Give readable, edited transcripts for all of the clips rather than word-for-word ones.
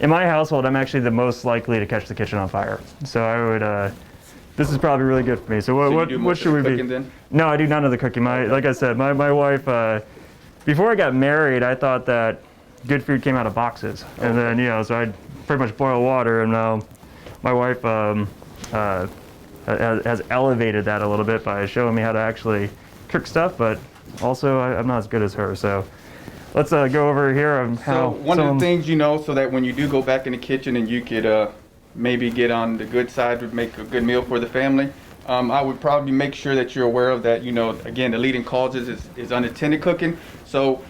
in my household, I'm actually the most likely to catch the kitchen on fire. So I would, this is probably really good for me. So what should we be? Then? No, I do none of the cooking. Like I said, my wife, before I got married, I thought that good food came out of boxes. And then, so I'd pretty much boil water, and now my wife has elevated that a little bit by showing me how to actually cook stuff, but also I'm not as good as her. So let's go over here on how. So one of the things, so that when you do go back in the kitchen and you could maybe get on the good side, would make a good meal for the family. I would probably make sure that you're aware of that. Again, the leading causes is unattended cooking. So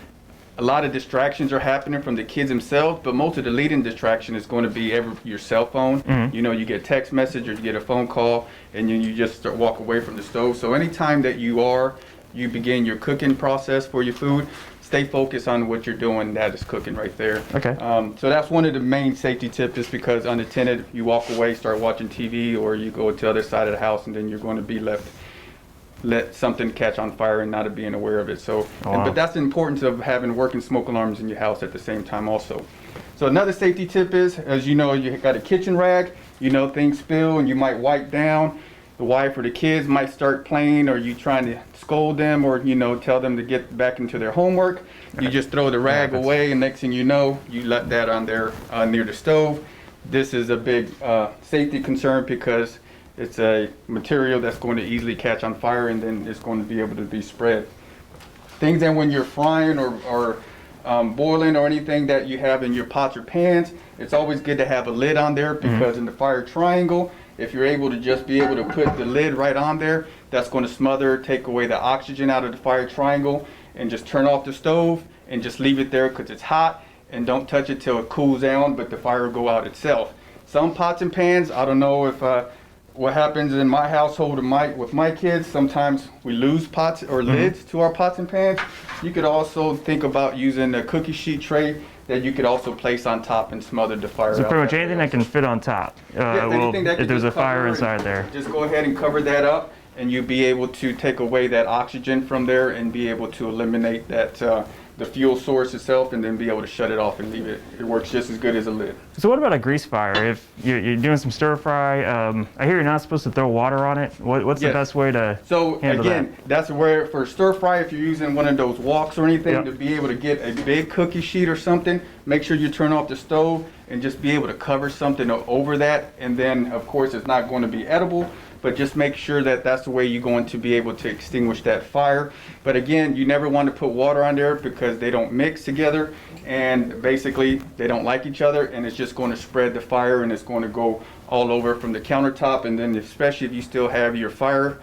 a lot of distractions are happening from the kids themselves, but most of the leading distraction is going to be your cell phone. Mm-hmm. You get a text message or you get a phone call, and then you just walk away from the stove. So anytime that you begin your cooking process for your food, stay focused on what you're doing. That is cooking right there. Okay. So that's one of the main safety tips, just because unattended, you walk away, start watching TV, or you go to the other side of the house, and then you're going to be let something catch on fire and not being aware of it. So, but that's the importance of having working smoke alarms in your house at the same time also. So another safety tip is, as you got a kitchen rag, things spill and you might wipe down. The wife or the kids might start playing, or you trying to scold them, or tell them to get back into their homework. You just throw the rag away, and next thing you know, you let that on there near the stove. This is a big safety concern, because it's a material that's going to easily catch on fire, and then it's going to be able to be spread. Things that when you're frying or boiling or anything that you have in your pots or pans, it's always good to have a lid on there, because in the fire triangle, if you're able to just be able to put the lid right on there, that's going to take away the oxygen out of the fire triangle, and just turn off the stove and just leave it there because it's hot, and don't touch it till it cools down, but the fire will go out itself. Some pots and pans, I don't know if what happens in my household with my kids, sometimes we lose pots or lids to our pots and pans. You could also think about using a cookie sheet tray that you could also place on top and smother the fire. So pretty much anything that can fit on top. If there's a fire inside there. Just go ahead and cover that up, and you'll be able to take away that oxygen from there and be able to eliminate that the fuel source itself, and then be able to shut it off and leave it. It works just as good as a lid. So what about a grease fire? If you're doing some stir fry, I hear you're not supposed to throw water on it. What's the best way to handle that? That's where for stir fry, if you're using one of those woks or anything, to be able to get a big cookie sheet or something, make sure you turn off the stove and just be able to cover something over that. And then, of course, it's not going to be edible, but just make sure that that's the way you're going to be able to extinguish that fire. But again, you never want to put water on there, because they don't mix together, and basically they don't like each other, and it's just going to spread the fire, and it's going to go all over from the countertop. And then especially if you still have your fire,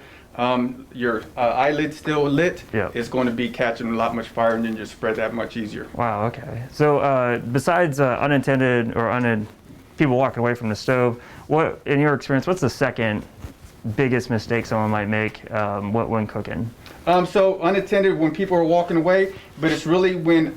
your eyelid still lit, it's going to be catching a lot much fire, and then just spread that much easier. Wow, okay. So besides unintended or people walking away from the stove, what, in your experience, what's the second biggest mistake someone might make when cooking? So unattended, when people are walking away, but it's really when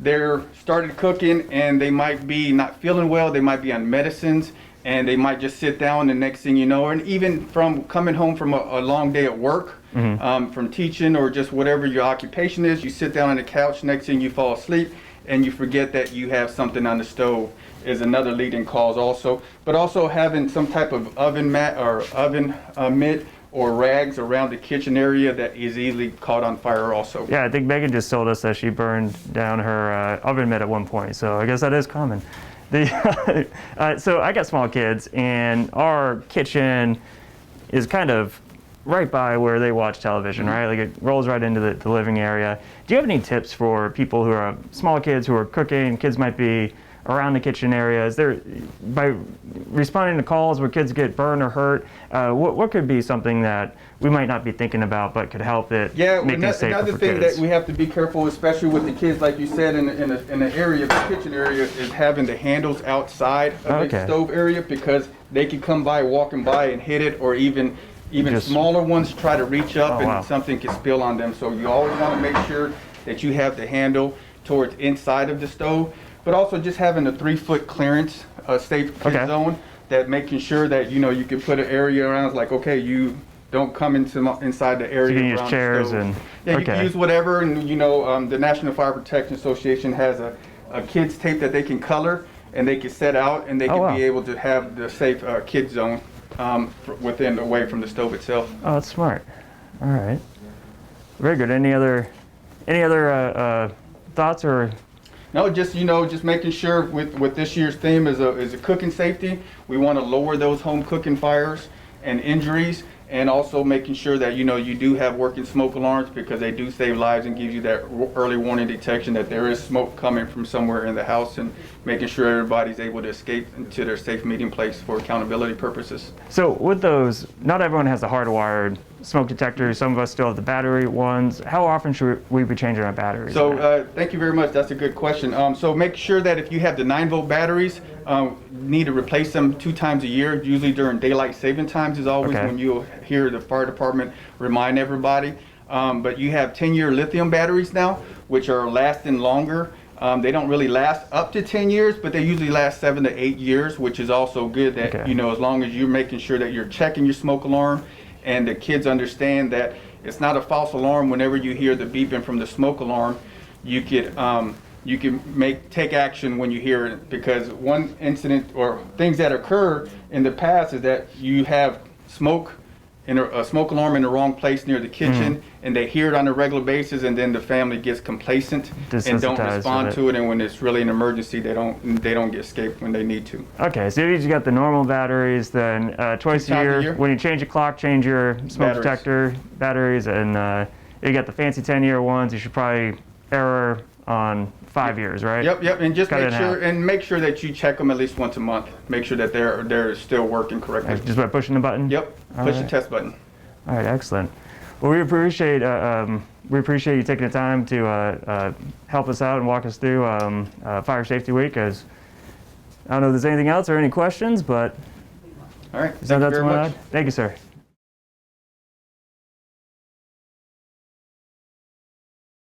they're started cooking and they might be not feeling well, they might be on medicines, and they might just sit down, the next thing you know, and even from coming home from a long day at work, from teaching or just whatever your occupation is, you sit down on the couch, next thing you fall asleep, and you forget that you have something on the stove is another leading cause also. But also having some type of oven mat or oven mitt or rags around the kitchen area that is easily caught on fire also. Yeah, I think Megan just told us that she burned down her oven mitt at one point, so I guess that is common. So I got small kids, and our kitchen is kind of right by where they watch television, right? Like it rolls right into the living area. Do you have any tips for people who are small kids who are cooking? Kids might be around the kitchen area. Is there, by responding to calls where kids get burned or hurt, what could be something that we might not be thinking about but could help it make it safer for kids? Another thing that we have to be careful, especially with the kids, like you said, in the area, the kitchen area, is having the handles outside of the stove area, because they can come by, walking by, and hit it, or even smaller ones try to reach up and something can spill on them. So you always want to make sure that you have the handle towards inside of the stove, but also just having a 3-foot clearance, safe kid zone, that making sure that you can put an area around, like, okay, you don't come inside the area. So you can use chairs and you can use whatever, and the National Fire Protection Association has a kids tape that they can color, and they can set out, and they Oh, can wow. be able to have the safe kid zone away from the stove itself. Oh, that's smart. All right. Very good. Any other thoughts or? No, just just making sure with this year's theme is a cooking safety. We want to lower those home cooking fires and injuries, and also making sure that you do have working smoke alarms, because they do save lives and gives you that early warning detection that there is smoke coming from somewhere in the house, and making sure everybody's able to escape into their safe meeting place for accountability purposes. So with those, not everyone has the hardwired smoke detectors. Some of us still have the battery ones. How often should we be changing our batteries? So thank you very much. That's a good question. So make sure that if you have the 9-volt batteries, need to replace them 2 times a year. Usually during daylight saving times is always Okay. when you hear the fire department remind everybody. But you have 10-year lithium batteries now, which are lasting longer. They don't really last up to 10 years, but they usually last 7 to 8 years, which is also good that, Okay. as long as you're making sure that you're checking your smoke alarm, and the kids understand that it's not a false alarm. Whenever you hear the beeping from the smoke alarm, you can take action when you hear it, because one incident or things that occur in the past is that you have smoke in a smoke alarm in the wrong place near the kitchen, and they hear it on a regular basis, and then the family gets complacent and don't Desensitized respond with to it, and when it's really an emergency, they don't get escaped when they need to. Okay, so you got the normal batteries, then twice a times a year, year. when you change the clock, change your smoke Batteries. detector batteries, and you got the fancy 10-year ones. You should probably error on 5 years, right? Yep, and just Cut it make in sure that you check them at least once a month. Make sure that they're still working correctly. Just by pushing the button? Yep, All push the right. test button. All right, excellent. Well, we appreciate you taking the time to help us out and walk us through Fire Safety Week. As I don't know if there's anything else or any questions, but All right, is thank you that very someone much. Thank you, sir.